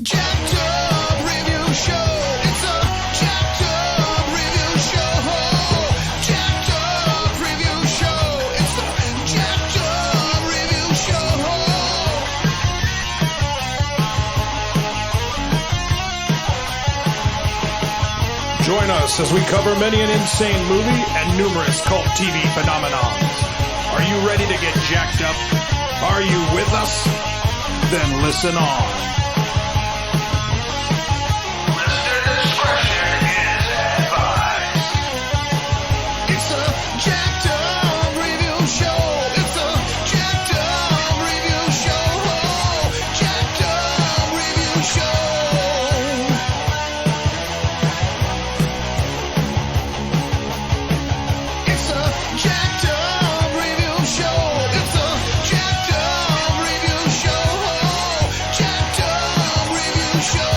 jacked up review show. It's a jacked up review show. Jacked up review show. It's the jacked up review show. Join us as we cover many an insane movie and numerous cult TV phenomenons. Are you ready to get jacked up? Are you with us? Then listen on. Listener discretion is advised. It's a jacked up review show. It's a jacked up review show. Jacked up review show. It's a jacked up review show. It's a jacked up review show. Jacked up review show.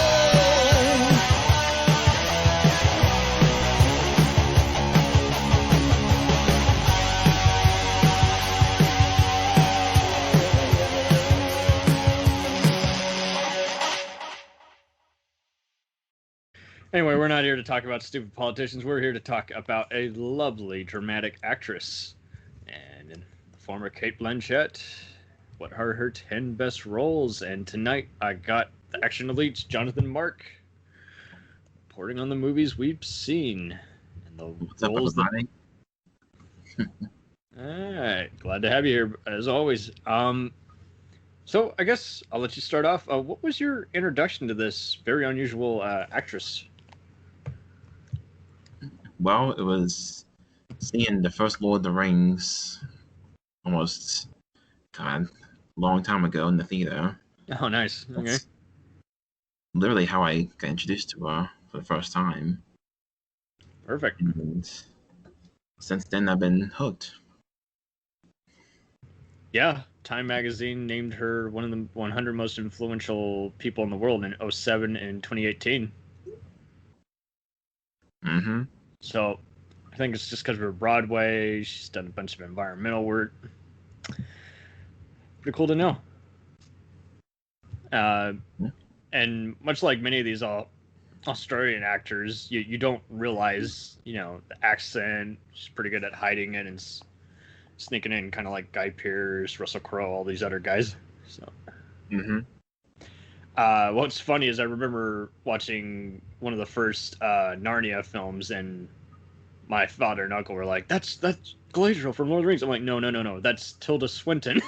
Anyway, we're not here to talk about stupid politicians. We're here to talk about a lovely dramatic actress. And in the former Cate Blanchett, what are her 10 best roles? And tonight I got the action elites, Jonathan Mark, reporting on the movies we've seen. And the What's up, roles that... everybody? Alright, glad to have you here, as always. So I guess I'll let you start off. What was your introduction to this very unusual actress? Well, it was seeing the first Lord of the Rings almost, God, a long time ago in the theater. Oh, nice. Okay. That's literally how I got introduced to her for the first time. Perfect. And since then, I've been hooked. Yeah, Time Magazine named her one of the 100 most influential people in the world in 2007 and 2018. Mm-hmm. So I think it's just because of her Broadway. She's done a bunch of environmental work. Pretty cool to know. And much like many of these Australian actors, you don't realize, the accent. She's pretty good at hiding it and sneaking in, kind of like Guy Pearce, Russell Crowe, all these other guys. So. Mm-hmm. What's funny is I remember watching one of the first Narnia films, and my father and uncle were like, "That's Galadriel from Lord of the Rings." I'm like, "No, that's Tilda Swinton."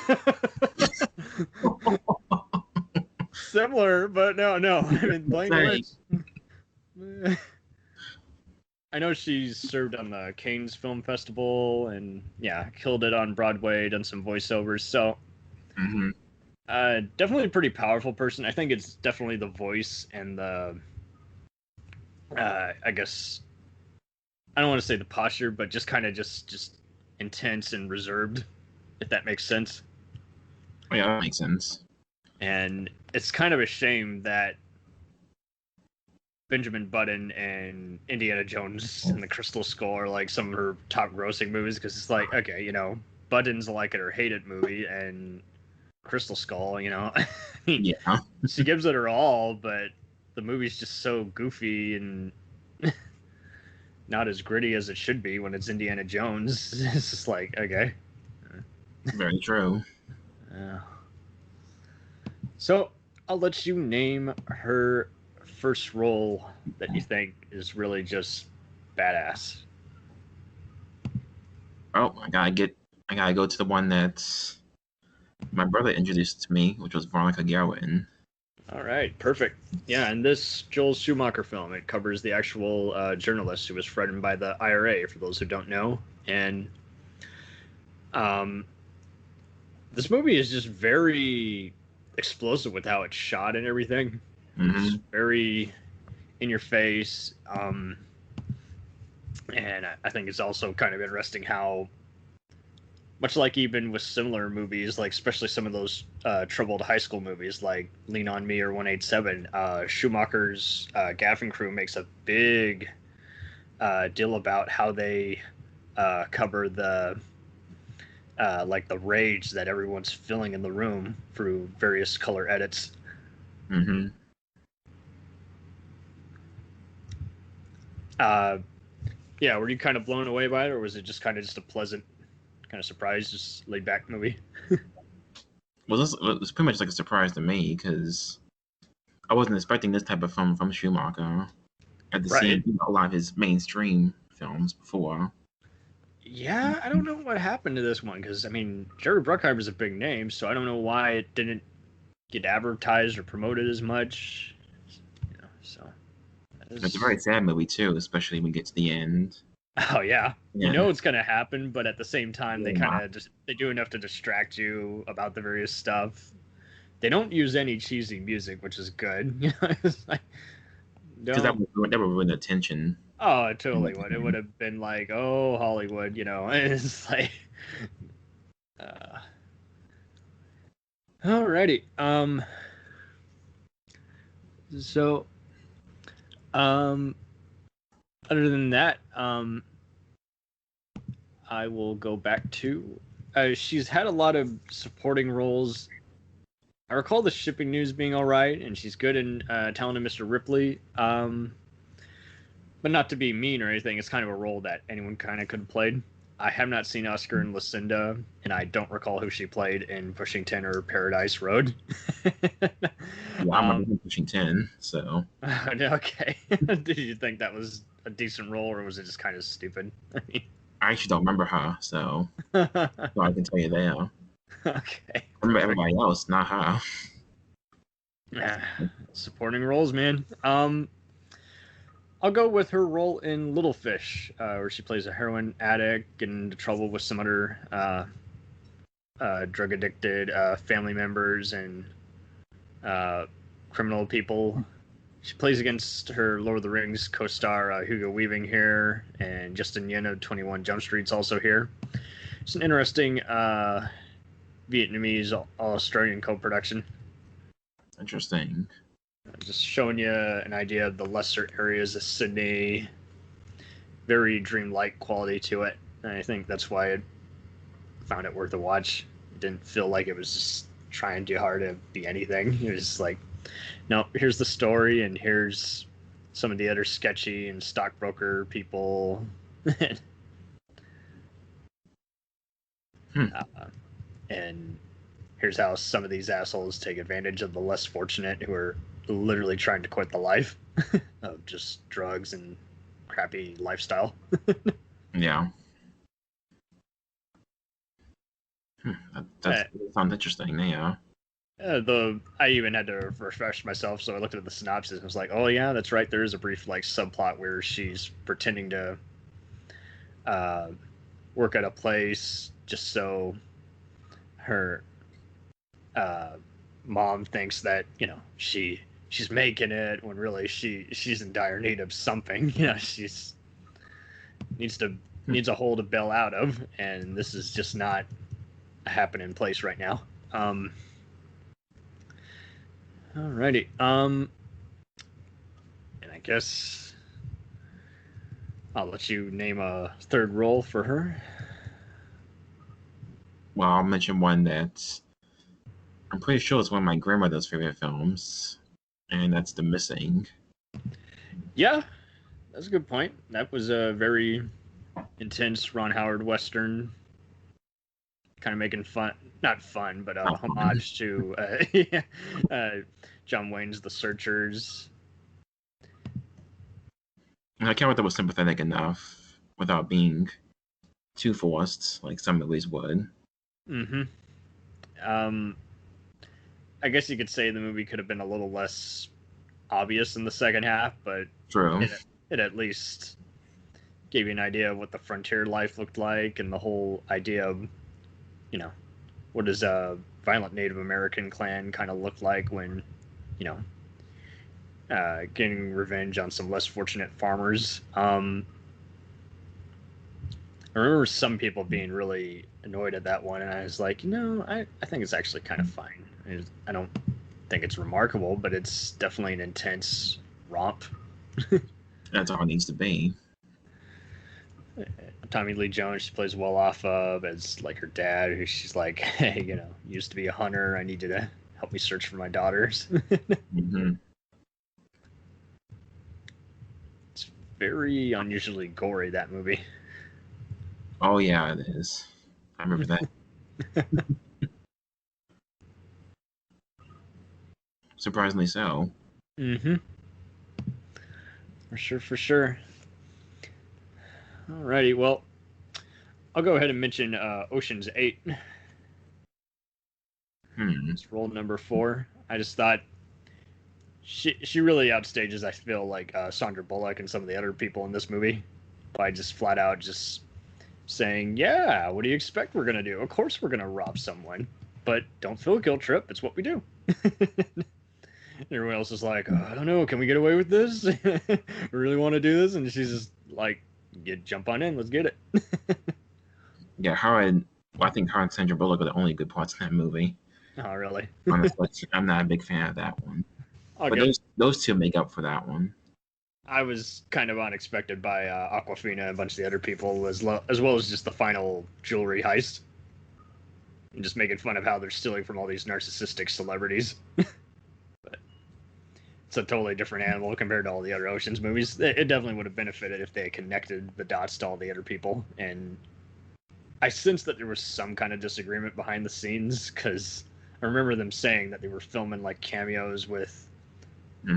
Similar, but no. I mean, Blanchett. I know she's served on the Cannes Film Festival, and killed it on Broadway. Done some voiceovers, so. Mm-hmm. Definitely a pretty powerful person. I think it's definitely the voice and the, I guess, I don't want to say the posture, but just kind of just intense and reserved, if that makes sense. Oh, yeah, that makes sense. And it's kind of a shame that Benjamin Button and Indiana Jones and the Crystal Skull are like some of her top grossing movies, because it's like, okay, Button's a like it or hate it movie, and Crystal Skull, I mean, Yeah. she gives it her all, but the movie's just so goofy and not as gritty as it should be when it's Indiana Jones. It's just like, okay. Very true. So I'll let you name her first role that you think is really just badass. Oh, I gotta go to the one that's my brother introduced to me, which was Veronica Garwin. All right, perfect. Yeah, and this Joel Schumacher film, it covers the actual journalist who was threatened by the IRA, for those who don't know. And this movie is just very explosive with how it's shot and everything. Mm-hmm. It's very in your face. And I think it's also kind of interesting how, much like even with similar movies, like especially some of those troubled high school movies like Lean on Me or 187, Schumacher's Gaffing Crew makes a big deal about how they cover the like the rage that everyone's feeling in the room through various color edits. Mm-hmm. Yeah, were you kind of blown away by it, or was it just kind of just a pleasant kind of surprise, just laid back movie? Well, this it was pretty much like a surprise to me because I wasn't expecting this type of film from Schumacher. I'd seen a lot of his mainstream films before. Yeah, I don't know what happened to this one because I mean Jerry Bruckheimer's a big name, so I don't know why it didn't get advertised or promoted as much. You know, so It's a very sad movie too, especially when we get to the end. oh yeah, Yeah. you know it's gonna happen, but at the same time they Yeah. kind of just they do enough to distract you about the various stuff. They don't use any cheesy music, which is good. You know, it's like, Because that would ruin the tension. oh, it totally would. It would have been like, oh, Hollywood, you know. It's like, alrighty. So, other than that, I will go back to. She's had a lot of supporting roles. I recall the Shipping News being all right, and she's good in Talented Mr. Ripley. But not to be mean or anything, it's kind of a role that anyone kind of could have played. I have not seen Oscar and Lucinda, and I don't recall who she played in Pushing 10 or Paradise Road. Yeah, I'm Pushing 10, so. Okay. Did you think that was a decent role, or was it just kind of stupid? I actually don't remember her, so I can tell you there. Okay. I remember everybody else, not her. Supporting roles, man. I'll go with her role in Little Fish, where she plays a heroin addict, getting into trouble with some other drug-addicted family members and criminal people. She plays against her Lord of the Rings co-star Hugo Weaving here, and Justin Yin of 21 Jump Street's also here. It's an interesting Vietnamese Australian co-production. Interesting. Just showing you an idea of the lesser areas of Sydney. Very dreamlike quality to it. And I think that's why I found it worth a watch. It didn't feel like it was just trying too hard to be anything. It was just like, no, here's the story, and here's some of the other sketchy and stockbroker people. And here's how some of these assholes take advantage of the less fortunate who are literally trying to quit the life of just drugs and crappy lifestyle. Yeah. That sounds interesting, yeah. I even had to refresh myself, so I looked at the synopsis and was like, oh yeah, that's right, there is a brief like subplot where she's pretending to work at a place just so her mom thinks that, you know, she's making it when really she's in dire need of something. You know, she's needs a hole to bail out of, and this is just not a happening place right now. Alrighty. And I guess I'll let you name a third role for her. Well, I'll mention one that I'm pretty sure it's one of my grandmother's favorite films, and that's The Missing. Yeah, that's a good point. That was a very intense Ron Howard Western, kind of making fun, not fun, but a homage to John Wayne's The Searchers. And I can't that was sympathetic enough without being too forced, like some movies would. Mm-hmm. I guess you could say the movie could have been a little less obvious in the second half, but True. It at least gave you an idea of what the frontier life looked like and the whole idea of, you know, what does a violent Native American clan kind of look like when, you know, getting revenge on some less fortunate farmers. I remember some people being really annoyed at that one, and I was like, you know, I think it's actually kind of fine. I don't think it's remarkable, but it's definitely an intense romp. That's all it needs to be. Tommy Lee Jones, she plays well off of as like her dad, who she's like, hey, you know, used to be a hunter. I need you to help me search for my daughters. Mm-hmm. It's very unusually gory, that movie. Oh yeah, it is. I remember that. Surprisingly so. Mm-hmm. For sure, for sure. Alrighty, well, I'll go ahead and mention Ocean's 8. It's role number 4. I just thought she really outstages, I feel, like Sandra Bullock and some of the other people in this movie by just flat out just saying, yeah, what do you expect we're going to do? Of course we're going to rob someone. But don't feel a guilt trip. It's what we do. Everyone else is like, oh, I don't know, can we get away with this? We really want to do this? And she's just like, jump on in, let's get it. Yeah, I think her and Sandra Bullock are the only good parts in that movie. Oh, really? Honestly, I'm not a big fan of that one. But those two make up for that one. I was kind of unexpected by Aquafina and a bunch of the other people, as well as just the final jewelry heist. And just making fun of how they're stealing from all these narcissistic celebrities. But it's a totally different animal compared to all the other Ocean's movies. It definitely would have benefited if they had connected the dots to all the other people. And I sensed that there was some kind of disagreement behind the scenes, because I remember them saying that they were filming like cameos with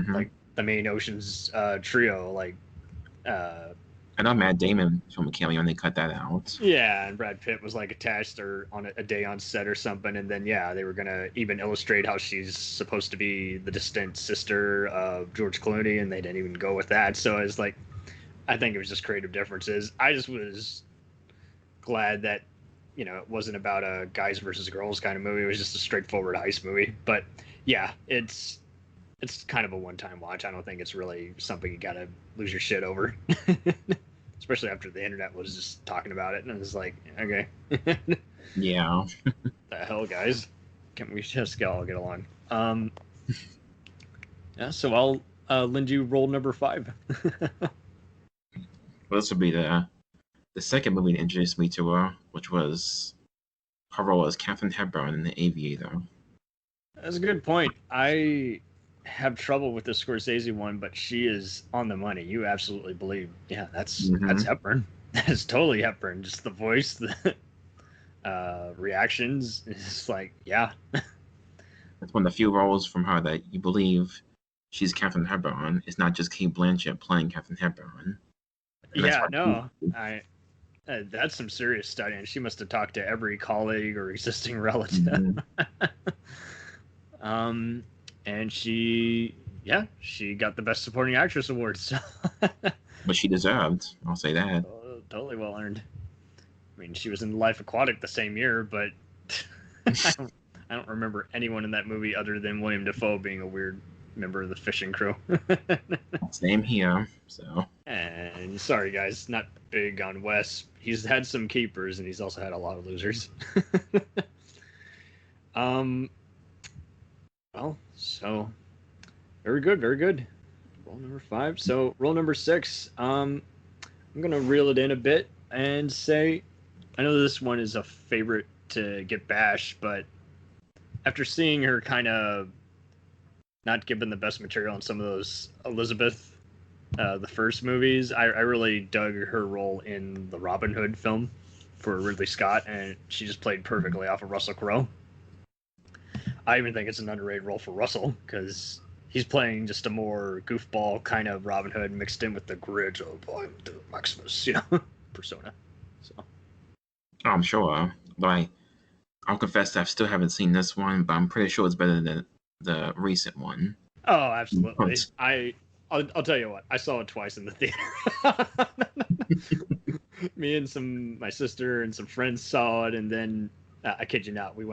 like the main Ocean's trio, like I know Matt Damon from a cameo and they cut that out. yeah, and Brad Pitt was like attached or on a day on set or something, and then yeah, they were gonna even illustrate how she's supposed to be the distant sister of George Clooney, and they didn't even go with that. So it's like, I think it was just creative differences. I just was glad that, you know, it wasn't about a guys versus girls kind of movie. It was just a straightforward heist movie. But yeah, it's kind of a one-time watch. I don't think it's really something you gotta lose your shit over. Especially after the internet was just talking about it, and it was like, okay. Yeah. The hell, guys? Can't we just all get along? Yeah, so I'll lend you role number 5. Well, this would be the second movie to introduce me to her, which was her role as Katharine Hepburn in The Aviator. That's a good point. I have trouble with the Scorsese one, but she is on the money. You absolutely believe, yeah, that's Hepburn. That is totally Hepburn. Just the voice, the reactions. It's like, yeah. That's one of the few roles from her that you believe she's Katharine Hepburn. It's not just Cate Blanchett playing Katharine Hepburn. And Yeah, no, that's some serious studying. She must have talked to every colleague or existing relative. And she got the Best Supporting Actress award. So. But she deserved. I'll say that. Totally well earned. I mean, she was in Life Aquatic the same year, but I don't remember anyone in that movie other than William Dafoe being a weird member of the fishing crew. Same here. So. And sorry, guys, not big on Wes. He's had some keepers, and he's also had a lot of losers. Well, so very good, very good. Roll number 5. So roll number 6. I'm gonna reel it in a bit and say, I know this one is a favorite to get bashed, but after seeing her kind of not given the best material in some of those Elizabeth, the first movies, I really dug her role in the Robin Hood film for Ridley Scott, and she just played perfectly off of Russell Crowe. I even think it's an underrated role for Russell, because he's playing just a more goofball kind of Robin Hood mixed in with the grit of I'm the Maximus, persona. So. Oh, I'm sure. But I'll confess that I still haven't seen this one, but I'm pretty sure it's better than the recent one. Oh, absolutely. I'll tell you what. I saw it twice in the theater. Me and my sister and some friends saw it, and then I kid you not, we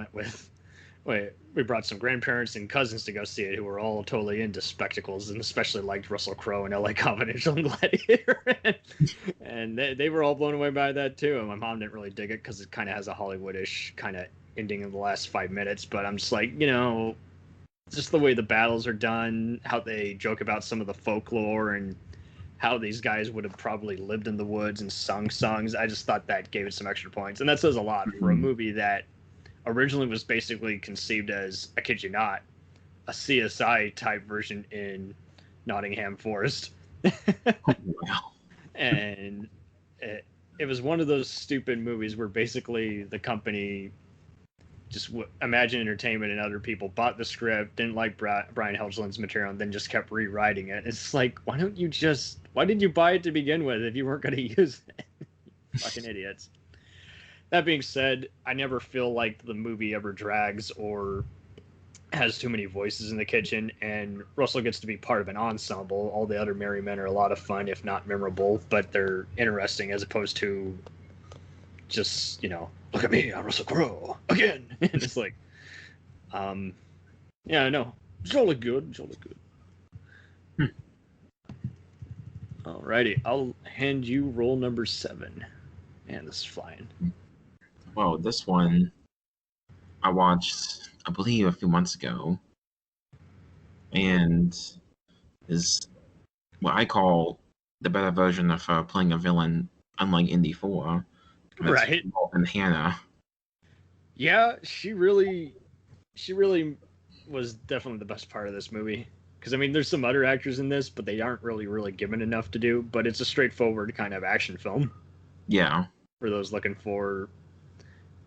brought some grandparents and cousins to go see it who were all totally into spectacles and especially liked Russell Crowe and LA Confidential and Gladiator. And they were all blown away by that too. And my mom didn't really dig it because it kind of has a Hollywood-ish kind of ending in the last 5 minutes. But I'm just like, just the way the battles are done, how they joke about some of the folklore and how these guys would have probably lived in the woods and sung songs. I just thought that gave it some extra points. And that says a lot for a movie that originally was basically conceived as, I kid you not, a CSI type version in Nottingham Forest. Wow. and it was one of those stupid movies where basically the company, just Imagine Entertainment and other people, bought the script, didn't like Brian Helgeland's material, and then just kept rewriting it. It's like, why did you buy it to begin with if you weren't going to use it? Fucking idiots. That being said, I never feel like the movie ever drags or has too many voices in the kitchen, and Russell gets to be part of an ensemble. All the other Merry Men are a lot of fun, if not memorable, but they're interesting as opposed to just, look at me, I'm Russell Crowe again. And it's like, yeah, no, jolly good. Alrighty, I'll hand you roll number 7. Man, this is flying. Well, this one I watched, I believe, a few months ago, and is what I call the better version of playing a villain, unlike Indy 4. Right. And Hannah. Yeah, she really was definitely the best part of this movie. Because, I mean, there's some other actors in this, but they aren't really given enough to do. But it's a straightforward kind of action film. Yeah. For those looking for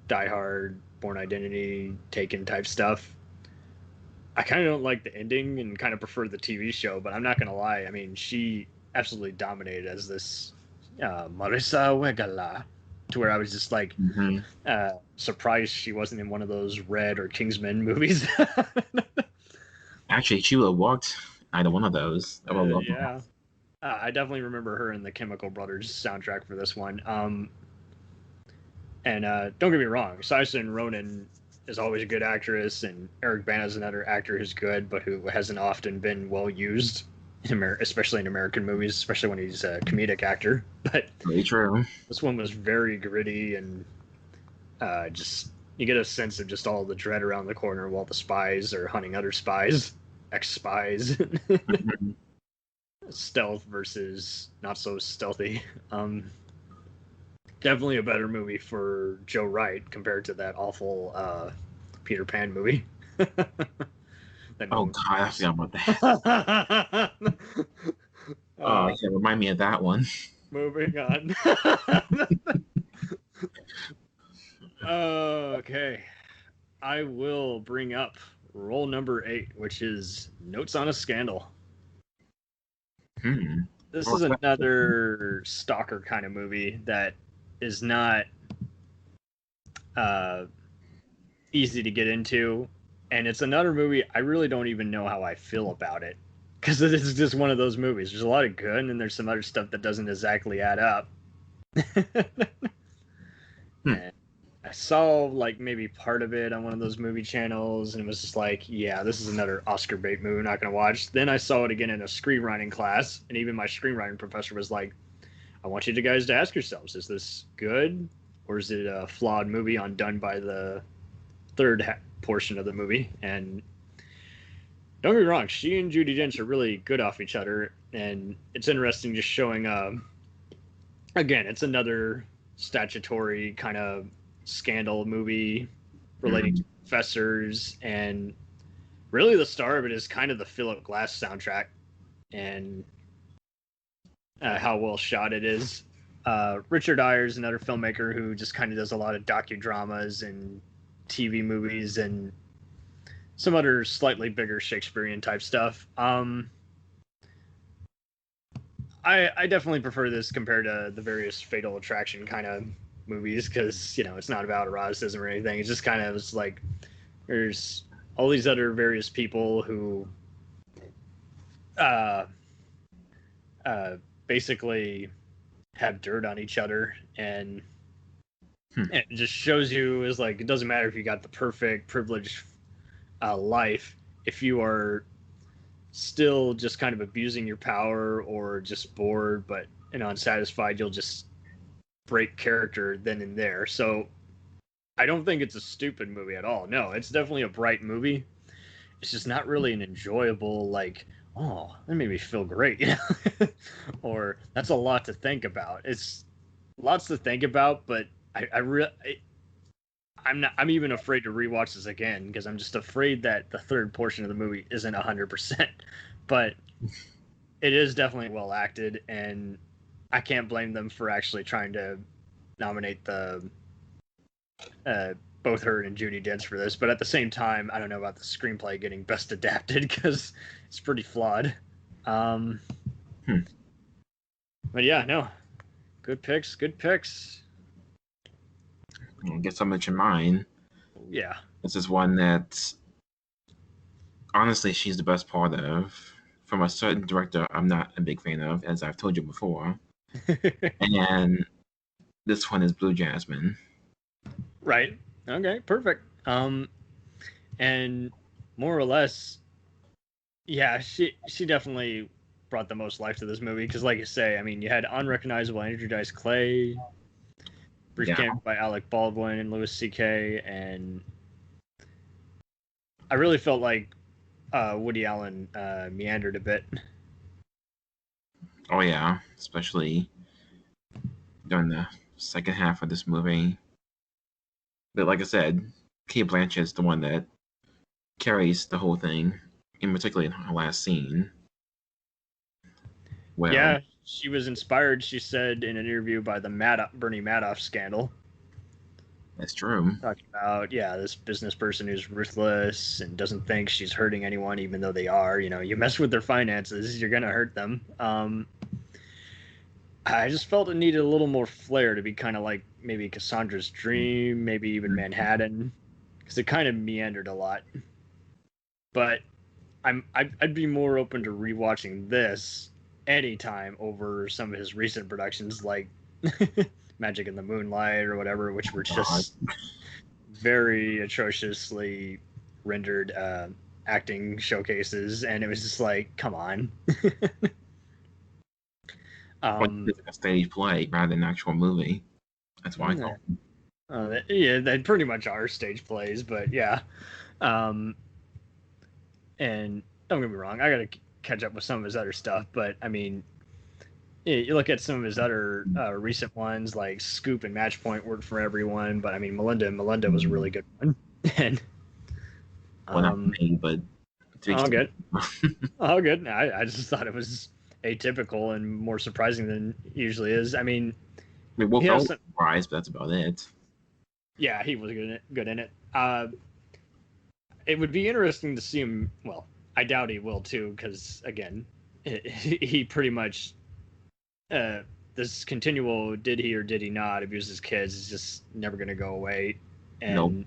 Die Hard, Born Identity, Taken type stuff. I kind of don't like the ending and kind of prefer the TV show, but I'm not going to lie. I mean, she absolutely dominated as this Marissa Wegala, to where I was just like surprised she wasn't in one of those Red or Kingsman movies. Actually, she would have walked either one of those. Yeah. I definitely remember her in the Chemical Brothers soundtrack for this one. And don't get me wrong, Saoirse Ronan is always a good actress, and Eric Bana is another actor who's good, but who hasn't often been well used, especially in American movies, especially when he's a comedic actor. But very true. This one was very gritty, and just you get a sense of just all the dread around the corner while the spies are hunting other spies, ex-spies. Stealth versus not so stealthy. Definitely a better movie for Joe Wright compared to that awful Peter Pan movie. Oh God, I forgot about that. Yeah, remind me of that one. Moving on. Okay, I will bring up roll number 8, which is Notes on a Scandal. This is another stalker kind of movie that is not easy to get into, and it's another movie I really don't even know how I feel about it, because it is just one of those movies. There's a lot of good, and then there's some other stuff that doesn't exactly add up. And I saw like maybe part of it on one of those movie channels, and it was just like, yeah, this is another Oscar bait movie I'm not going to watch. Then I saw it again in a screenwriting class, and even my screenwriting professor was like, I want you guys to ask yourselves, is this good, or is it a flawed movie undone by the third portion of the movie? And don't get me wrong, she and Judi Dench are really good off each other, and it's interesting just showing, again, it's another statutory kind of scandal movie relating to professors, and really the star of it is kind of the Philip Glass soundtrack, and how well shot it is. Richard Eyre's another filmmaker who just kind of does a lot of docudramas and TV movies and some other slightly bigger Shakespearean type stuff. I definitely prefer this compared to the various Fatal Attraction kind of movies, because it's not about eroticism or anything. It's just kind of, it's like there's all these other various people who basically have dirt on each other, and it just shows you is like, it doesn't matter if you got the perfect privileged life, if you are still just kind of abusing your power or just bored but unsatisfied, you'll just break character then and there. So I don't think it's a stupid movie at all. No, it's definitely a bright movie. It's just not really an enjoyable, like, oh, that made me feel great, or that's a lot to think about. It's lots to think about, but I'm even afraid to rewatch this again, because I'm just afraid that the third portion of the movie isn't 100%. But it is definitely well acted, and I can't blame them for actually trying to nominate the both her and Judi Dench for this. But at the same time, I don't know about the screenplay getting best adapted because it's pretty flawed. But yeah, no, good picks. Good picks. I guess I'll mention mine. Yeah. This is one that, honestly, she's the best part of. From a certain director I'm not a big fan of, as I've told you before. And this one is Blue Jasmine. Right. Okay, perfect. And more or less, yeah, she definitely brought the most life to this movie because, like you say, I mean, you had unrecognizable Andrew Dice Clay, brief cameo by Alec Baldwin and Louis C.K., and I really felt like Woody Allen meandered a bit. Oh yeah, especially during the second half of this movie. But like I said, Cate Blanchett is the one that carries the whole thing, in particular in her last scene. Well, Yeah, she was inspired, she said in an interview, by the Bernie Madoff scandal. that's true. Talking about, this business person who's ruthless and doesn't think she's hurting anyone, even though they are. You know, you mess with their finances, you're gonna hurt them. I just felt it needed a little more flair to be kind of like maybe Cassandra's Dream, maybe even Manhattan, because it kind of meandered a lot. But I'd be more open to rewatching this anytime over some of his recent productions, like Magic in the Moonlight or whatever, which were just very atrociously rendered acting showcases, and it was just like, come on. It's like a stage play rather than an actual movie. That's why I call them. They pretty much are stage plays, but yeah. And don't get me wrong, I gotta catch up with some of his other stuff, but I mean, you look at some of his other recent ones, like Scoop and Matchpoint worked for everyone, but I mean, Melinda was a really good one. And Well, not me, but all good. All good. I just thought it was atypical and more surprising than it usually is. I mean, Wolf was surprised, but that's about it. Yeah, he was good in it. It would be interesting to see him. Well, I doubt he will too, because again, he pretty much this continual did he or did he not abuse his kids is just never going to go away. And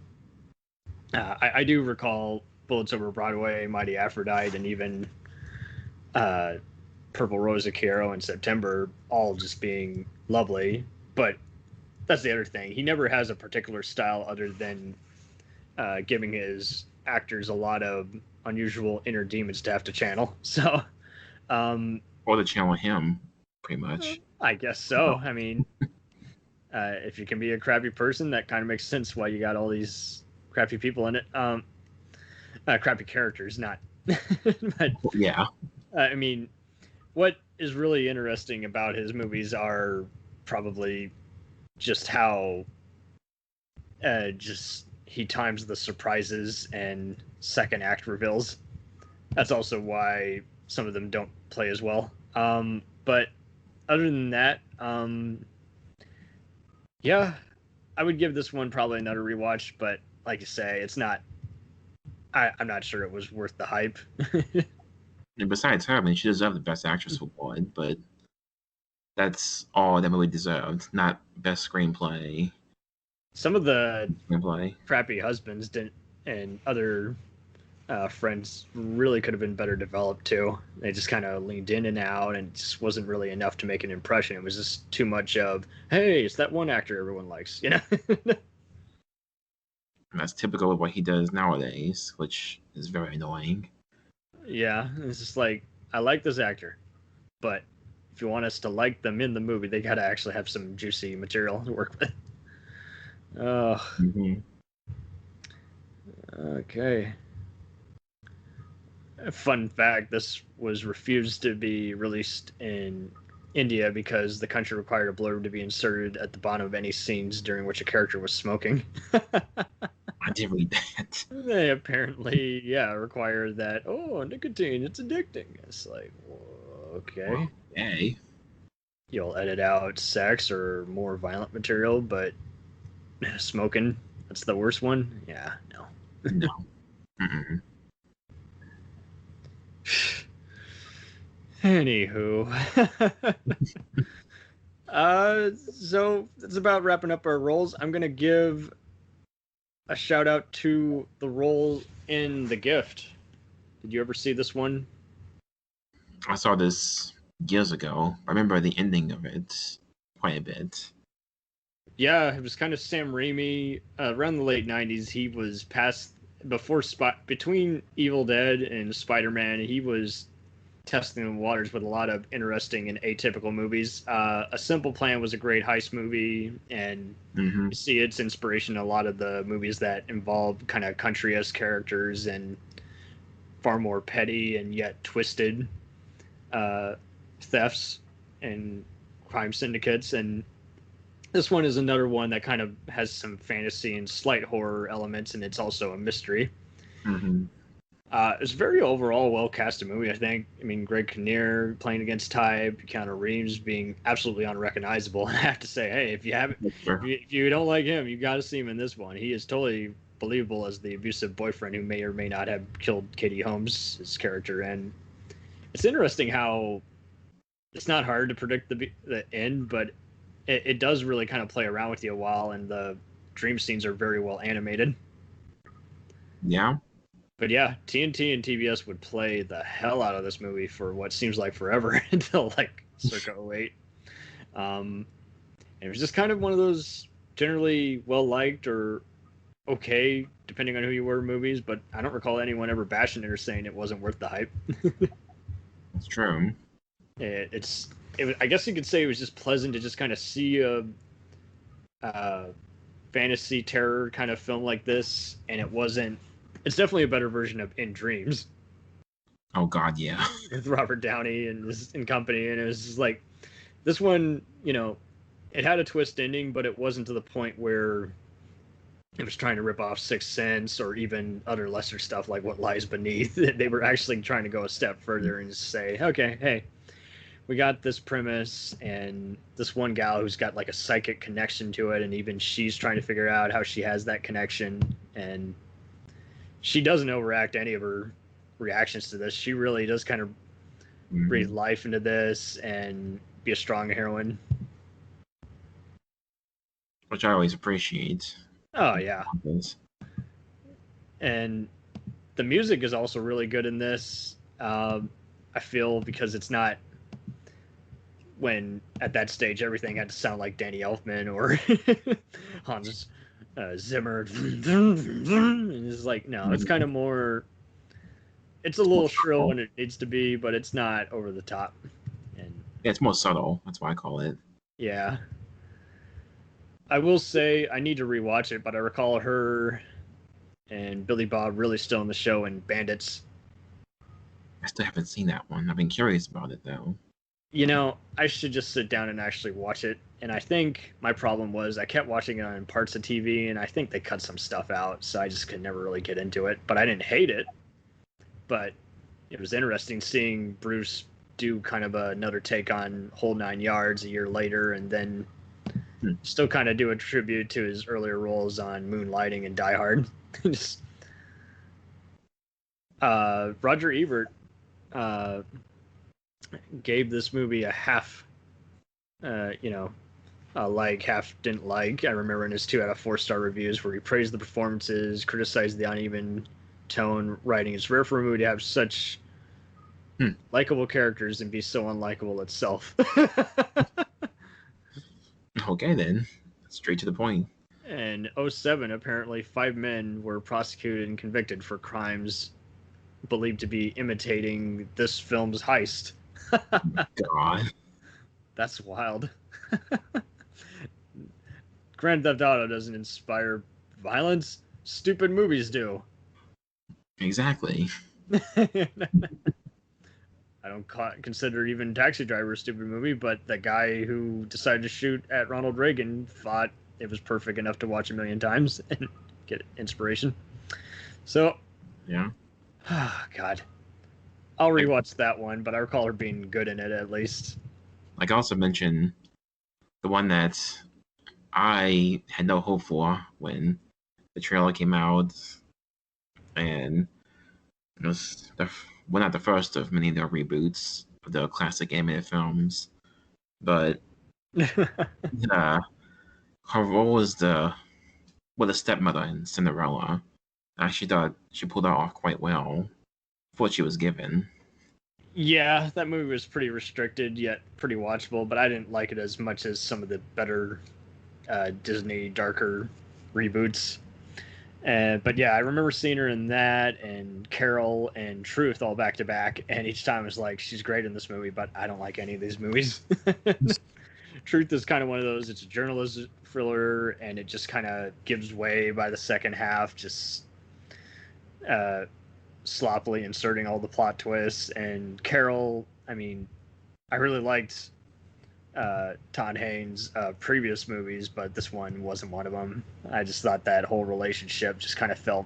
I do recall Bullets Over Broadway, Mighty Aphrodite, and even Purple Rose of Cairo in September, all just being lovely. But that's the other thing. He never has a particular style other than giving his actors a lot of unusual inner demons to have to channel. So, or to channel him, pretty much. I guess so. I mean, if you can be a crappy person, that kind of makes sense why you got all these crappy people in it. Crappy characters, not. But, yeah. I mean, what is really interesting about his movies are probably just how just he times the surprises and second act reveals. That's also why some of them don't play as well. But other than that, yeah, I would give this one probably another rewatch. But like you say, it's not. I'm not sure it was worth the hype. And besides her, I mean, she deserved the Best Actress award, but that's all that movie deserved. Not Best Screenplay. Some of the crappy husbands and other friends really could have been better developed too. They just kind of leaned in and out, and it just wasn't really enough to make an impression. It was just too much of, hey, it's that one actor everyone likes, you know? And that's typical of what he does nowadays, which is very annoying. Yeah, it's just like, I like this actor, but if you want us to like them in the movie, they got to actually have some juicy material to work with. Okay. A fun fact, this was refused to be released in India because the country required a blurb to be inserted at the bottom of any scenes during which a character was smoking. I did read that. They apparently, require that, nicotine, it's addicting. It's like, okay. Okay. you'll edit out sex or more violent material, but smoking, that's the worst one. Yeah, no. No. Mm-mm. Anywho. So that's about wrapping up our roles. I'm gonna give a shout out to the role in The Gift. Did you ever see this one? I saw this years ago. I remember the ending of it quite a bit. Yeah, it was kind of Sam Raimi. Around the late '90s, he was past between Evil Dead and Spider-Man. He was testing the waters with a lot of interesting and atypical movies. A Simple Plan was a great heist movie, and Mm-hmm. you see its inspiration in a lot of the movies that involve kind of country-esque characters and far more petty and yet twisted thefts and crime syndicates. And this one is another one that kind of has some fantasy and slight horror elements, and it's also a mystery. Mm-hmm. It's a very overall well-casted movie, I think. I mean, Greg Kinnear playing against type, Keanu Reeves being absolutely unrecognizable. And I have to say, hey, if you don't like him, you got to see him in this one. He is totally believable as the abusive boyfriend who may or may not have killed Katie Holmes, his character. And it's interesting how it's not hard to predict the end, but it does really kind of play around with you a while, and the dream scenes are very well animated. Yeah. But yeah, TNT and TBS would play the hell out of this movie for what seems like forever until like circa '08. And it was just kind of one of those generally well liked or okay, depending on who you were, movies. But I don't recall anyone ever bashing it or saying it wasn't worth the hype. That's true. I guess you could say it was just pleasant to just kind of see a fantasy terror kind of film like this, and it wasn't. It's definitely a better version of In Dreams Oh God, yeah. with Robert Downey and company, and it was just like this one. It had a twist ending, but it wasn't to the point where it was trying to rip off Sixth Sense or even other lesser stuff like What Lies Beneath. They were actually trying to go a step further and say, okay, hey, we got this premise and this one gal who's got like a psychic connection to it, and even she's trying to figure out how she has that connection, and she doesn't overact any of her reactions to this. She really does kind of breathe life into this and be a strong heroine. Which I always appreciate. Oh yeah. And the music is also really good in this. I feel, because it's not when at that stage everything had to sound like Danny Elfman or Hans Zimmer. And it's like, no, it's kind of more. It's a little shrill when it needs to be, but it's not over the top. And Yeah, it's more subtle. That's why I call it. yeah, I will say I need to rewatch it, but I recall her and Billy Bob really still in the show in Bandits. I still haven't seen that one. I've been curious about it though. I should just sit down and actually watch it. And I think my problem was I kept watching it on parts of TV, and I think they cut some stuff out, so I just could never really get into it. But I didn't hate it. But it was interesting seeing Bruce do kind of another take on Whole 9 Yards a year later, and then still kind of do a tribute to his earlier roles on Moonlighting and Die Hard. Just, Roger Ebert gave this movie a half, like, half didn't like. I remember in his 2 out of 4 star reviews where he praised the performances, criticized the uneven tone writing. It's rare for a movie to have such likable characters and be so unlikable itself. Okay then. Straight to the point. In '07, apparently 5 men were prosecuted and convicted for crimes believed to be imitating this film's heist. God. That's wild. Grand Theft Auto doesn't inspire violence. Stupid movies do. Exactly. I don't consider even Taxi Driver a stupid movie, but the guy who decided to shoot at Ronald Reagan thought it was perfect enough to watch a million times and get inspiration. So, Yeah. God, I'll rewatch that one, but I recall her being good in it at least. like I also mentioned, the one that I had no hope for when the trailer came out, and it was well, not the first of many of the reboots of the classic animated films, but her role as the stepmother in Cinderella, I actually thought she pulled that off quite well for what she was given. Yeah, that movie was pretty restricted yet pretty watchable, but I didn't like it as much as some of the better Disney darker reboots. But yeah, I remember seeing her in that and Carol and Truth all back to back, and each time I was like, she's great in this movie, but I don't like any of these movies. Truth is kind of one of those. It's a journalist thriller, and it just kind of gives way by the second half, just sloppily inserting all the plot twists. And Carol, I mean, I really liked Todd Haynes' previous movies, but this one wasn't one of them. I just thought that whole relationship just kind of felt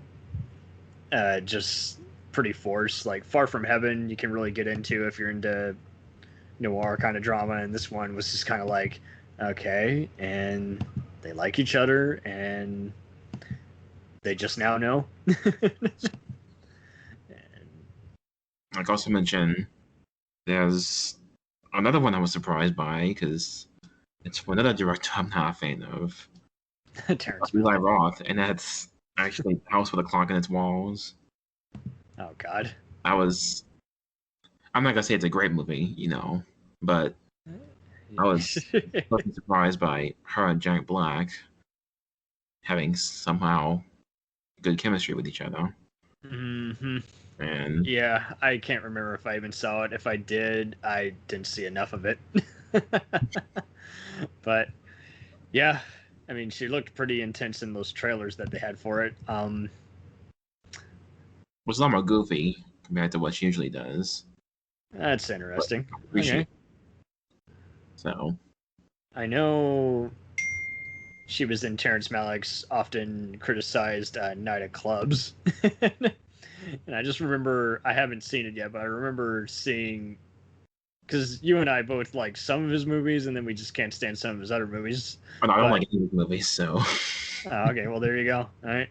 just pretty forced. Like Far From Heaven, you can really get into if you're into noir kind of drama, and this one was just kind of like, okay, and they like each other, and they just now know. Like I also mentioned, there's another one I was surprised by because it's from another director I'm not a fan of, Terrence Eli Malick. Roth, and that's actually House with a Clock in Its Walls. Oh God. I'm not gonna say it's a great movie, but I was pleasantly surprised by her and Jack Black having somehow good chemistry with each other. Mm-hmm. And Yeah, I can't remember if I even saw it. If I did, I didn't see enough of it. But yeah, I mean, she looked pretty intense in those trailers that they had for it. was a lot more goofy compared to what she usually does. That's interesting. Appreciate Okay. So I know she was in Terrence Malick's often criticized Night at Clubs. And I just remember, I haven't seen it yet, but I remember seeing, because you and I both like some of his movies, and then we just can't stand some of his other movies. I don't But- like any of the movies, so Oh, okay, well, there you go. All right.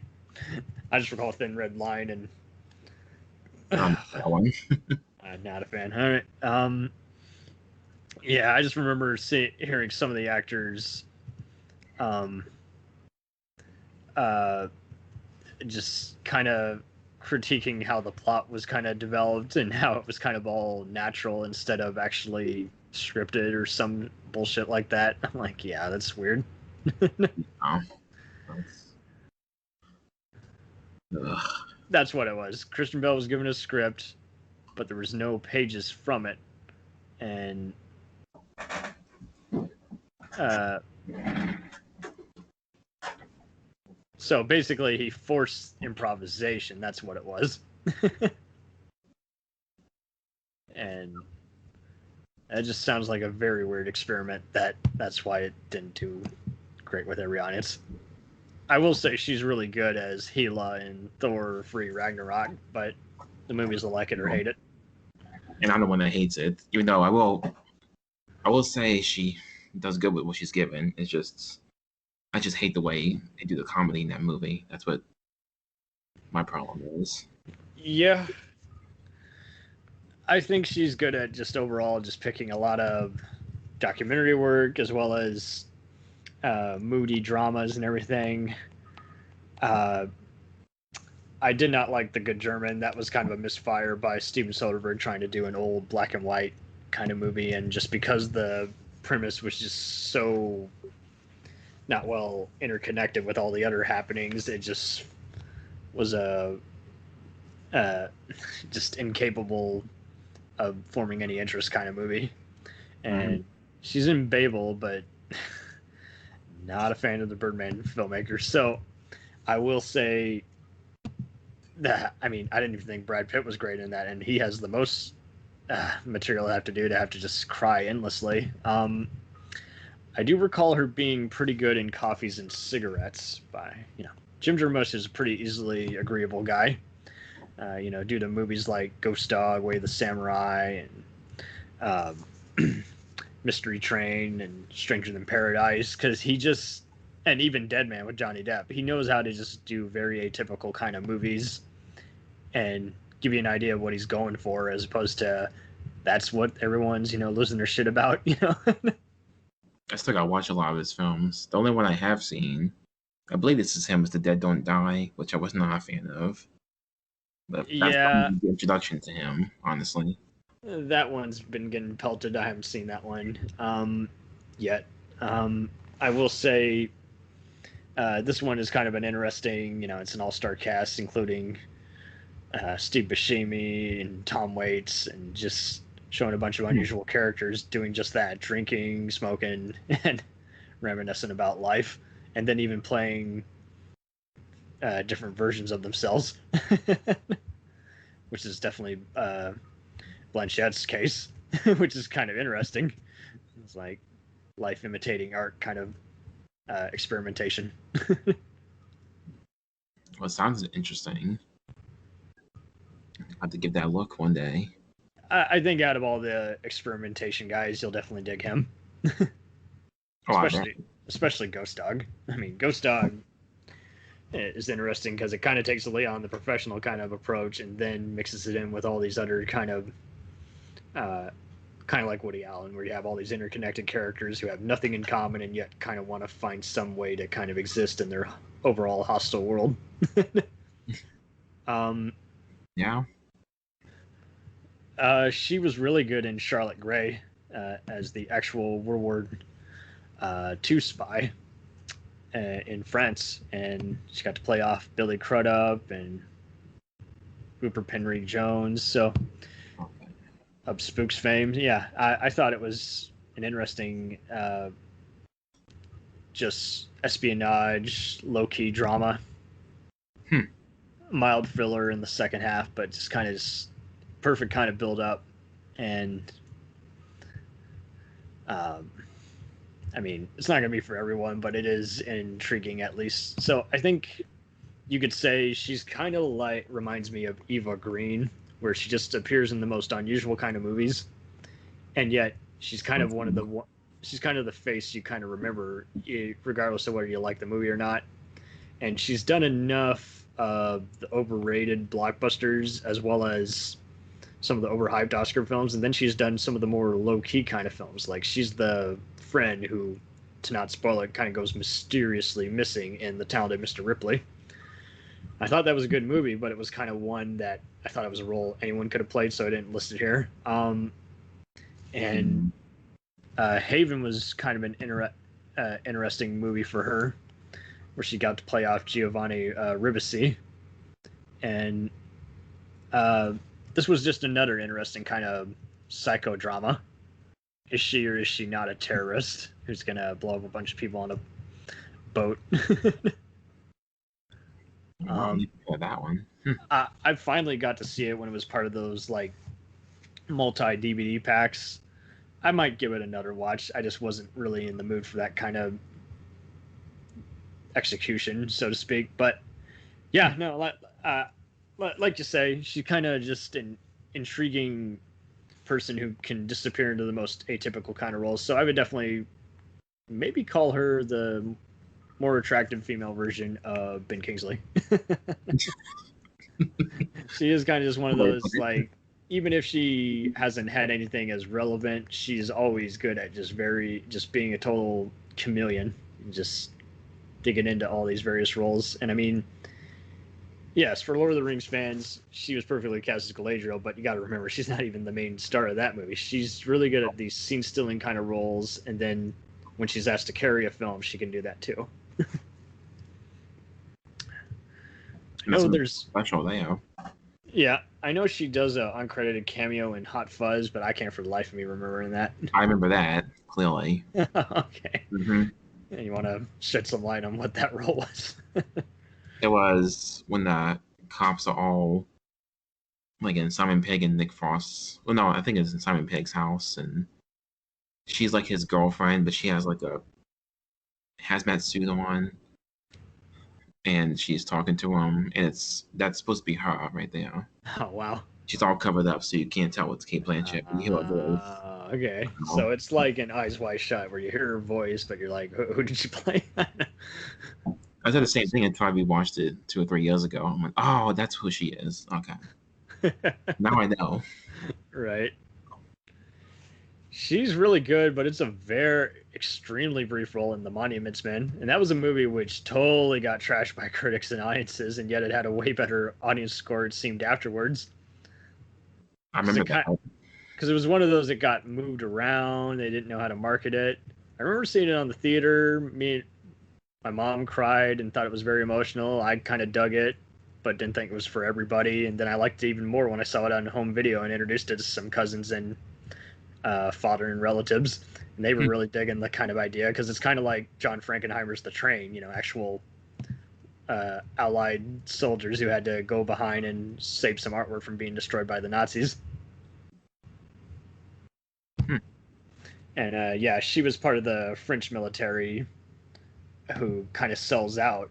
I just recall Thin Red Line, and that one. I'm not a fan. All right. Yeah, I just remember hearing some of the actors just kind of critiquing how the plot was kind of developed and how it was kind of all natural instead of actually scripted or some bullshit like that. I'm like, yeah, that's weird. Oh. Ugh. That's what it was. Christian Bale was given a script, but there was no pages from it. And so basically he forced improvisation. That's what it was. And that just sounds like a very weird experiment. That's why it didn't do great with every audience. I will say she's really good as Hela in Thor 3 Ragnarok, but the movies will like it or hate it. And I'm the one that hates it, even though I will say she does good with what she's given. It's just I just hate the way they do the comedy in that movie. That's what my problem is. Yeah. I think she's good at just overall just picking a lot of documentary work as well as moody dramas and everything. I did not like The Good German. That was kind of a misfire by Steven Soderbergh trying to do an old black and white kind of movie, and just because the premise was just so not well interconnected with all the other happenings, it just was just incapable of forming any interest kind of movie. And she's in Babel, but not a fan of the Birdman filmmaker. So I will say that, I mean, I didn't even think Brad Pitt was great in that, and he has the most material I have to just cry endlessly. I do recall her being pretty good in Coffees and Cigarettes by, Jim Jarmusch is a pretty easily agreeable guy, due to movies like Ghost Dog, Way of the Samurai, and Mystery Train and Stranger Than Paradise, because and even Dead Man with Johnny Depp, he knows how to just do very atypical kind of movies and give you an idea of what he's going for, as opposed to that's what everyone's, losing their shit about, I still gotta watch a lot of his films. The only one I have seen, I believe this is him, is The Dead Don't Die, which I was not a fan of. But that's Yeah. the introduction to him, honestly. That one's been getting pelted. I haven't seen that one yet. I will say this one is kind of an interesting, it's an all-star cast, including Steve Buscemi and Tom Waits, and just showing a bunch of unusual characters doing just that, drinking, smoking, and reminiscing about life, and then even playing different versions of themselves, which is definitely Blanchett's case, which is kind of interesting. It's like life imitating art kind of experimentation. Well, it sounds interesting. I'll have to give that a look one day. I think out of all the experimentation guys, you'll definitely dig him. Especially Ghost Dog. I mean, Ghost Dog is interesting because it kind of takes away on the professional kind of approach and then mixes it in with all these other kind of like Woody Allen, where you have all these interconnected characters who have nothing in common and yet kind of want to find some way to kind of exist in their overall hostile world. Yeah. She was really good in Charlotte Gray as the actual World War II spy in France, and she got to play off Billy Crudup and Rupert Penry Jones. So, of Spooks fame, yeah, I thought it was an interesting, just espionage, low-key drama. Mild filler in the second half, but just kind of perfect kind of build up, and I mean, it's not going to be for everyone, but it is intriguing at least. So I think you could say she's kind of like, reminds me of Eva Green, where she just appears in the most unusual kind of movies, and yet she's kind of she's kind of the face you kind of remember, regardless of whether you like the movie or not. And she's done enough of the overrated blockbusters as well as some of the overhyped Oscar films, and then she's done some of the more low-key kind of films. Like, she's the friend who, to not spoil it, kind of goes mysteriously missing in The Talented Mr. Ripley. I thought that was a good movie, but it was kind of one that I thought it was a role anyone could have played, so I didn't list it here. And Haven was kind of an interesting movie for her, where she got to play off Giovanni Ribisi. And this was just another interesting kind of psychodrama. Is she or is she not a terrorist who's going to blow up a bunch of people on a boat? That one. I finally got to see it when it was part of those like multi-DVD packs. I might give it another watch. I just wasn't really in the mood for that kind of execution, so to speak. But yeah, no, like you say, she's kind of just an intriguing person who can disappear into the most atypical kind of roles. So I would definitely maybe call her the more attractive female version of Ben Kingsley. She is kind of just one of those, like, even if she hasn't had anything as relevant, she's always good at just being a total chameleon and just digging into all these various roles. And I mean, yes, for Lord of the Rings fans, she was perfectly cast as Galadriel, but you got to remember, she's not even the main star of that movie. She's really good at these scene-stealing kind of roles, and then when she's asked to carry a film, she can do that too. I know there's special there. Yeah, I know she does an uncredited cameo in Hot Fuzz, but I can't for the life of me remembering that. I remember that clearly. Okay. Mm-hmm. And you want to shed some light on what that role was? It was when the cops are all like in Simon Pegg and Nick Frost's. Well, no, I think it's in Simon Pegg's house, and she's like his girlfriend, but she has like a hazmat suit on, and she's talking to him, and that's supposed to be her right there. Oh wow! She's all covered up, so you can't tell it's Cate Blanchett. You hear her voice. okay. So it's like an Eyes Wide Shut where you hear her voice, but you're like, who did she play? I did the same thing until we watched it 2 or 3 years ago. I'm like, oh, that's who she is. Okay. Now I know. Right. She's really good, but it's a extremely brief role in The Monuments Men. And that was a movie which totally got trashed by critics and audiences, and yet it had a way better audience score, it seemed, afterwards. I remember that. Because it was one of those that got moved around. They didn't know how to market it. I remember seeing it on the theater. My mom cried and thought it was very emotional. I kind of dug it, but didn't think it was for everybody. And then I liked it even more when I saw it on home video and introduced it to some cousins and father and relatives. And they were really digging the kind of idea, because it's kind of like John Frankenheimer's The Train, you know, actual Allied soldiers who had to go behind and save some artwork from being destroyed by the Nazis. And yeah, she was part of the French military who kind of sells out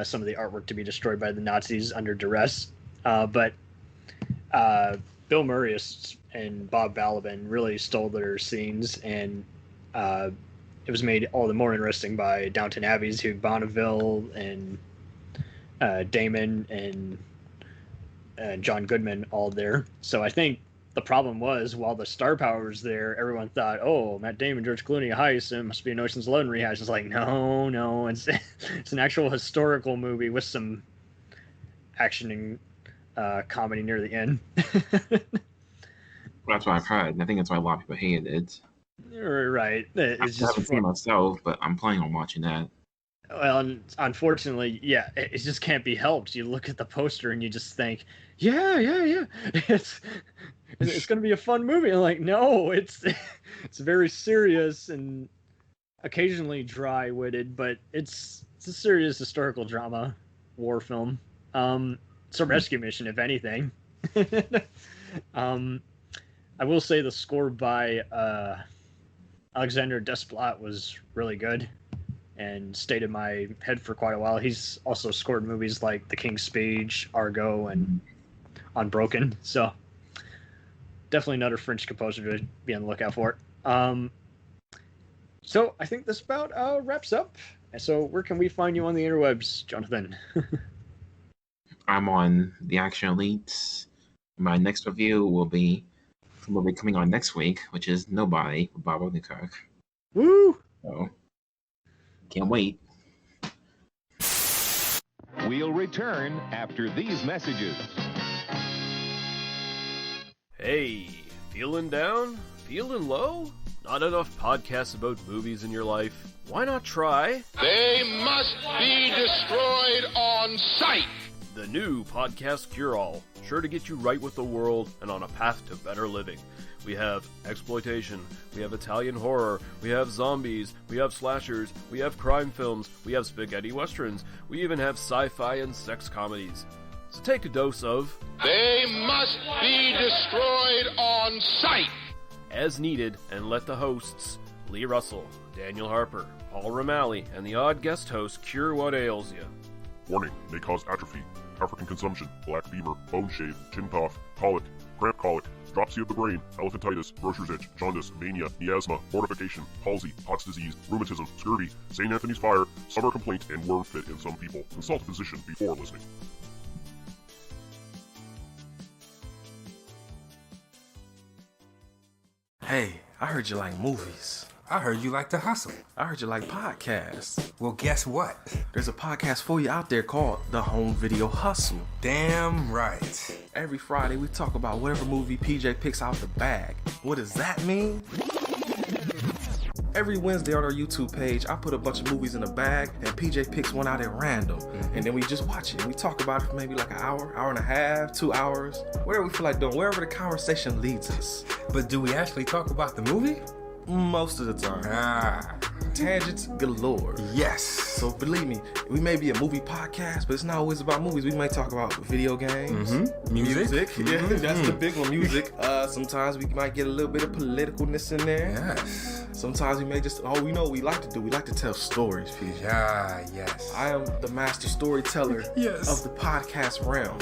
some of the artwork to be destroyed by the Nazis under duress. But Bill Murray and Bob Balaban really stole their scenes, and it was made all the more interesting by Downton Abbey's Hugh Bonneville and Damon and John Goodman all there. So I think the problem was, while the star power was there, everyone thought, oh, Matt Damon, George Clooney, a heist, it must be an Ocean's 11 rehash. It's like, no, it's an actual historical movie with some action and comedy near the end. That's what I've heard, and I think that's why a lot of people hated it. Right. I haven't seen it myself, but I'm planning on watching that. Well, unfortunately, yeah, it just can't be helped. You look at the poster and you just think, yeah, it's going to be a fun movie. And like, no, it's very serious and occasionally dry-witted, but it's a serious historical drama war film. It's a rescue mission, if anything. I will say the score by Alexander Desplat was really good and stayed in my head for quite a while. He's also scored movies like The King's Speech, Argo, and Unbroken. So definitely another French composer to be on the lookout for. So I think this about wraps up. So where can we find you on the interwebs, Jonathan? I'm on The Action Elites. My next review will be coming on next week, which is Nobody with Bob Odenkirk. Woo! So, can't wait. We'll return after these messages. Hey, feeling down? Feeling low? Not enough podcasts about movies in your life? Why not try They must be destroyed on sight. the new Podcast Cure-All, sure to get you right with the world and on a path to better living. We have exploitation, we have Italian horror, we have zombies, we have slashers, we have crime films, we have spaghetti westerns, we even have sci-fi and sex comedies. So take a dose of They must be destroyed on sight. as needed, and let the hosts, Lee Russell, Daniel Harper, Paul Romali, and the odd guest host cure what ails you. Warning, may cause atrophy, African consumption, black fever, bone shave, chin cough, colic, cramp colic, dropsy of the brain, elephantitis, grocer's itch, jaundice, mania, miasma, mortification, palsy, Pott's disease, rheumatism, scurvy, St. Anthony's fire, summer complaint, and worm fit in some people. Consult a physician before listening. Hey, I heard you like movies. I heard you like to hustle. I heard you like podcasts. Well, guess what? There's a podcast for you out there called The Home Video Hustle. Damn right. Every Friday, we talk about whatever movie PJ picks out the bag. What does that mean? Every Wednesday on our YouTube page, I put a bunch of movies in a bag, and PJ picks one out at random. And then we just watch it. We talk about it for maybe like an hour, hour and a half, 2 hours, whatever we feel like doing, wherever the conversation leads us. But do we actually talk about the movie? Most of the time. Tangents galore. Yes. So believe me, we may be a movie podcast, but it's not always about movies. We might talk about video games, Music. Yeah, that's the big one, music. Sometimes we might get a little bit of politicalness in there. Yes. Sometimes we may just, we know what we like to do. We like to tell stories, PJ. Ah, yes. I am the master storyteller Yes. of the podcast realm.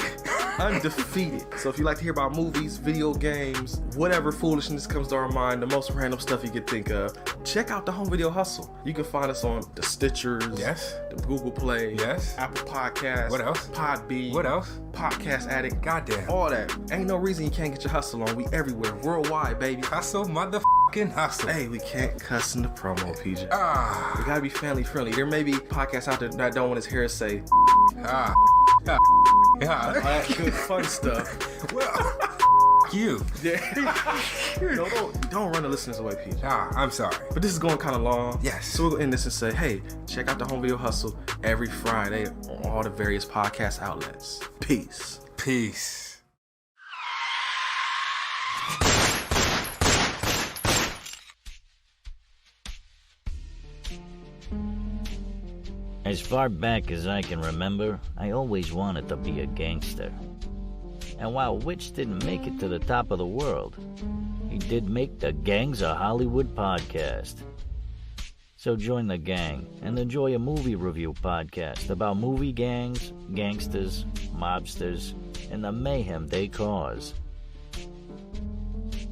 Undefeated. So if you like to hear about movies, video games, whatever foolishness comes to our mind, the most random stuff you could think of, check out the Home Video Hustle. You can find us on the Stitchers, Yes. the Google Play, Yes. Apple Podcasts, What else? Podbean, What else? Podcast Addict, Goddamn. all that. Ain't no reason you can't get your hustle on. We everywhere, worldwide, baby. Hustle, motherfucking hustle. Hey, we can't cuss in the promo, PJ. We Ah. gotta be family friendly. There may be podcasts out there that don't want his hair to say Ah. Ah. all Yeah. that good fun stuff. Well, you. Don't run the listeners away, PJ. Ah, I'm sorry. But this is going kind of long. Yes. So we'll end this and say, hey, check out the Home Video Hustle every Friday on all the various podcast outlets. Peace. Peace. As far back as I can remember, I always wanted to be a gangster. And while Witch didn't make it to the top of the world, he did make the Gangs of Hollywood podcast. So join the gang and enjoy a movie review podcast about movie gangs, gangsters, mobsters, and the mayhem they cause.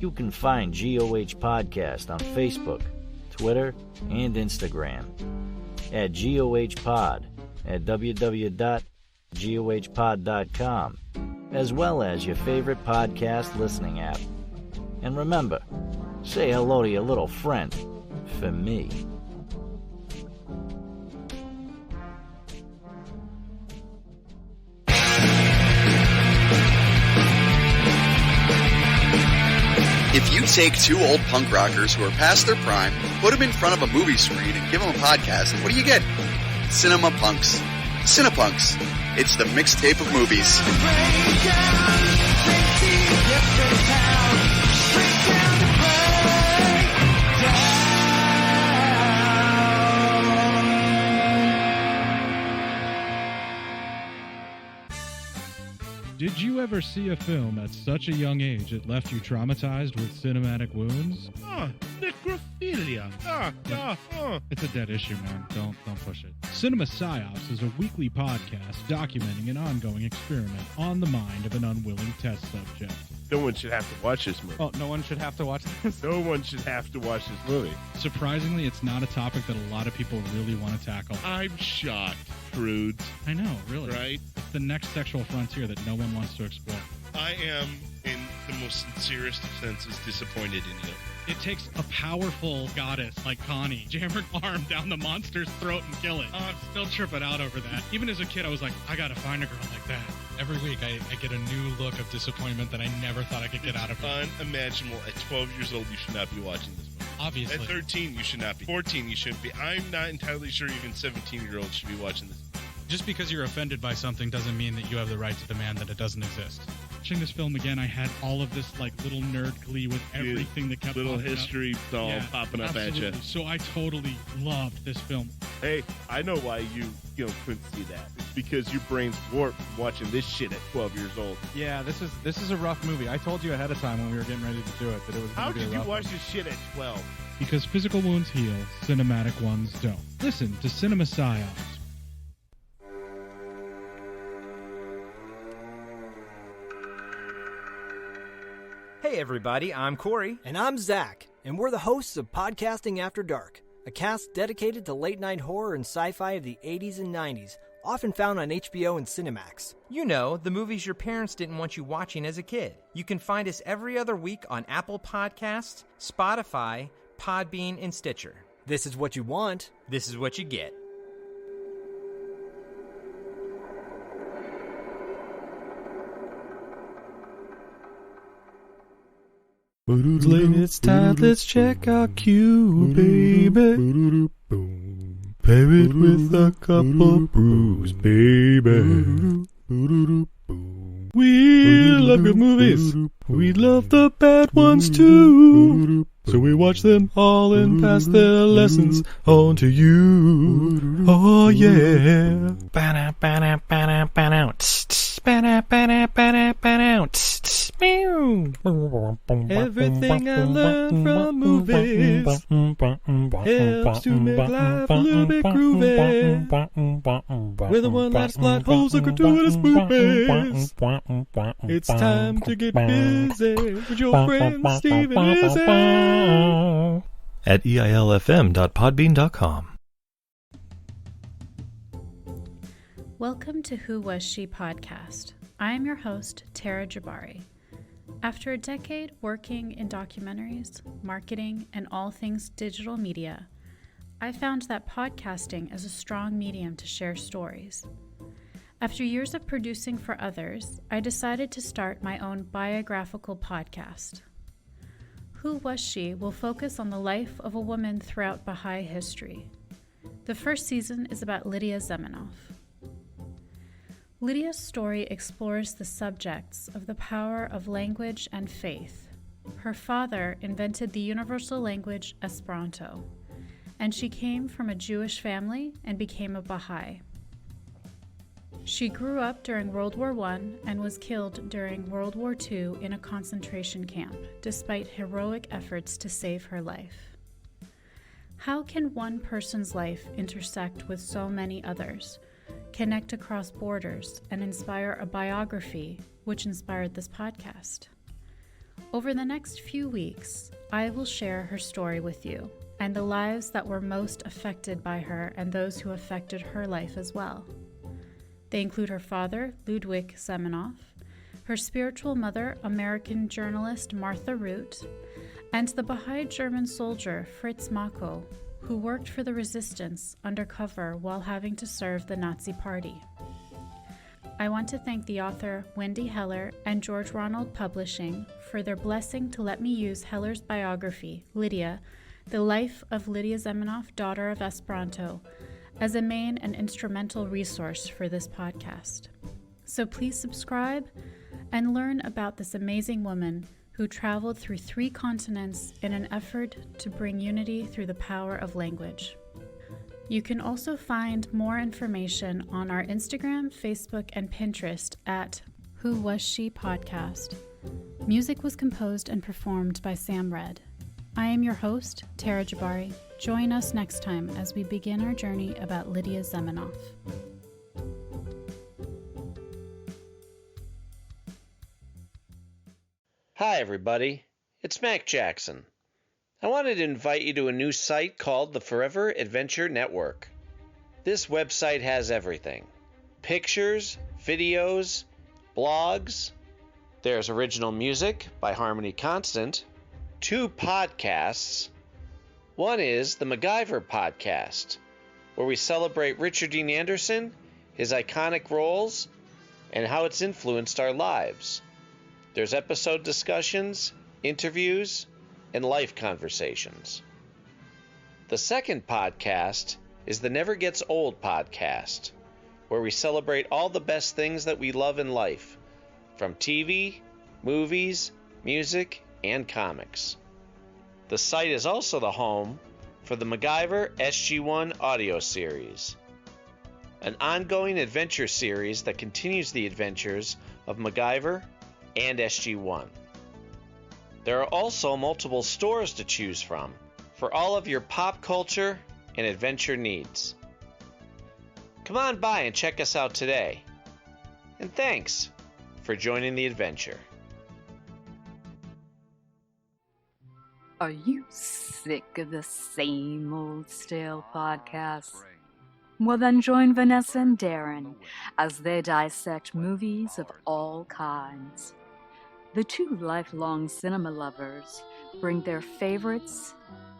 You can find GOH Podcast on Facebook, Twitter, and Instagram at GOH Pod at www.gohpod.com, as well as your favorite podcast listening app. And remember, say hello to your little friend for me. If you take two old punk rockers who are past their prime, put them in front of a movie screen, and give them a podcast, what do you get? Cinema Punks. Cinepunks. It's the mixtape of movies. Did you ever see a film at such a young age it left you traumatized with cinematic wounds? Necrophilia. It's a dead issue, man. Don't push it. Cinema Psyops is a weekly podcast documenting an ongoing experiment on the mind of an unwilling test subject. No one should have to watch this movie. Oh, no one should have to watch this? No one should have to watch this movie. Surprisingly, it's not a topic that a lot of people really want to tackle. I'm shocked, prudes. I know, really. Right? It's the next sexual frontier that no one wants to explore. I am, in the most sincerest of senses, disappointed in you. It takes a powerful goddess like Connie, jam her arm down the monster's throat and kill it. Oh, I'm still tripping out over that. Even as a kid, I was like, I gotta find a girl like that. Every week, I get a new look of disappointment that I never thought I could get out of her. Unimaginable. At 12 years old, you should not be watching this movie. Obviously. At 13, you should not be. 14, you shouldn't be. I'm not entirely sure even 17-year-olds should be watching this. Just because you're offended by something doesn't mean that you have the right to demand that it doesn't exist. Watching this film again, I had all of this like little nerd glee with everything that kept little popping history up. doll popping up absolutely. at you. So I totally loved this film. Hey, I know why you couldn't see that. It's because your brain's warped from watching this shit at 12 years old. Yeah, this is a rough movie. I told you ahead of time when we were getting ready to do it that it was How going to be did a you rough watch one. this shit at 12? Because physical wounds heal, cinematic ones don't. Listen to Cinema Psyops. Hey everybody, I'm Corey. And I'm Zach, and we're the hosts of Podcasting After Dark, a cast dedicated to late-night horror and sci-fi of the 80s and 90s, often found on HBO and Cinemax. You know, the movies your parents didn't want you watching as a kid. You can find us every other week on Apple Podcasts, Spotify, Podbean, and Stitcher. This is what you want. This is what you get. It's late, it's time, let's check our queue, baby. Pair it with a couple brews, baby. We love good movies. We love the bad ones too. So we watch them all and pass their lessons on to you. Oh yeah. Everything I learned from movies helps to make life a little bit groovy. With a one-liner plot holes and gratuitous movies. It's time to get busy with your friend Steve and Izzy. At eilfm.podbean.com. Welcome to Who Was She podcast. I am your host, Tara Jabari. After a decade working in documentaries, marketing, and all things digital media, I found that podcasting is a strong medium to share stories. After years of producing for others, I decided to start my own biographical podcast. Who Was She will focus on the life of a woman throughout Baha'i history. The first season is about Lydia Zamenhof. Lydia's story explores the subjects of the power of language and faith. Her father invented the universal language Esperanto, and she came from a Jewish family and became a Baha'i. She grew up during World War I and was killed during World War II in a concentration camp, despite heroic efforts to save her life. How can one person's life intersect with so many others, connect across borders, and inspire a biography which inspired this podcast? Over the next few weeks, I will share her story with you and the lives that were most affected by her and those who affected her life as well. They include her father, Ludwig Zamenhof, her spiritual mother, American journalist Martha Root, and the Baha'i German soldier Fritz Mako, who worked for the resistance undercover while having to serve the Nazi Party. I want to thank the author Wendy Heller and George Ronald Publishing for their blessing to let me use Heller's biography, Lydia, The Life of Lydia Zamenhof, Daughter of Esperanto, as a main and instrumental resource for this podcast. So please subscribe and learn about this amazing woman who traveled through 3 continents in an effort to bring unity through the power of language. You can also find more information on our Instagram, Facebook, and Pinterest at Who Was She Podcast. Music was composed and performed by Sam Red. I am your host, Tara Jabari. Join us next time as we begin our journey about Lydia Zamenhof. Hi everybody, it's Mac Jackson. I wanted to invite you to a new site called the Forever Adventure Network. This website has everything. Pictures, videos, blogs. There's original music by Harmony Constant, 2 podcasts. One is the MacGyver podcast, where we celebrate Richard Dean Anderson, his iconic roles, and how it's influenced our lives. There's episode discussions, interviews, and life conversations. The second podcast is the Never Gets Old podcast, where we celebrate all the best things that we love in life, from TV, movies, music, and comics. The site is also the home for the MacGyver SG-1 audio series, an ongoing adventure series that continues the adventures of MacGyver and SG-1. There are also multiple stores to choose from for all of your pop culture and adventure needs. Come on by and check us out today. And thanks for joining the adventure. Are you sick of the same old stale podcasts? Well, then join Vanessa and Darren as they dissect movies of all kinds. The 2 lifelong cinema lovers bring their favorites,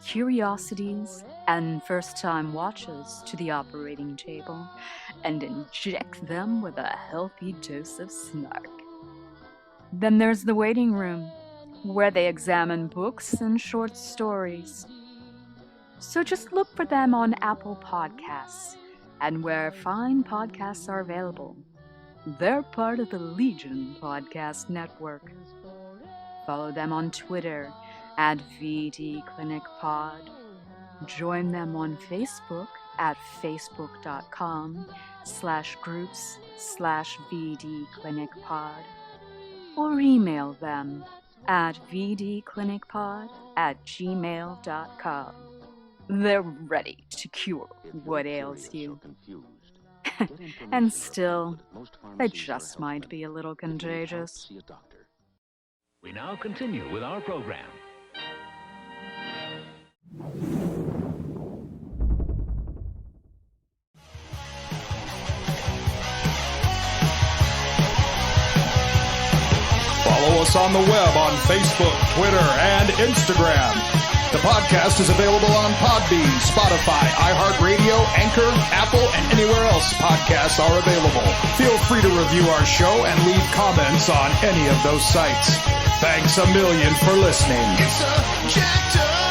curiosities, and first-time watches to the operating table and inject them with a healthy dose of snark. Then there's the waiting room, where they examine books and short stories. So just look for them on Apple Podcasts and where fine podcasts are available. They're part of the Legion Podcast Network. Follow them on Twitter at VD Clinic Pod. Join them on Facebook at facebook.com/groups/VD Clinic Pod, or email them at vdclinicpod@gmail.com. They're ready to cure what ails you. And still, they just might be a little contagious. We now continue with our program. Follow us on the web on Facebook, Twitter, and Instagram. The podcast is available on Podbean, Spotify, iHeartRadio, Anchor, Apple, and anywhere else podcasts are available. Feel free to review our show and leave comments on any of those sites. Thanks a million for listening. It's a jacked up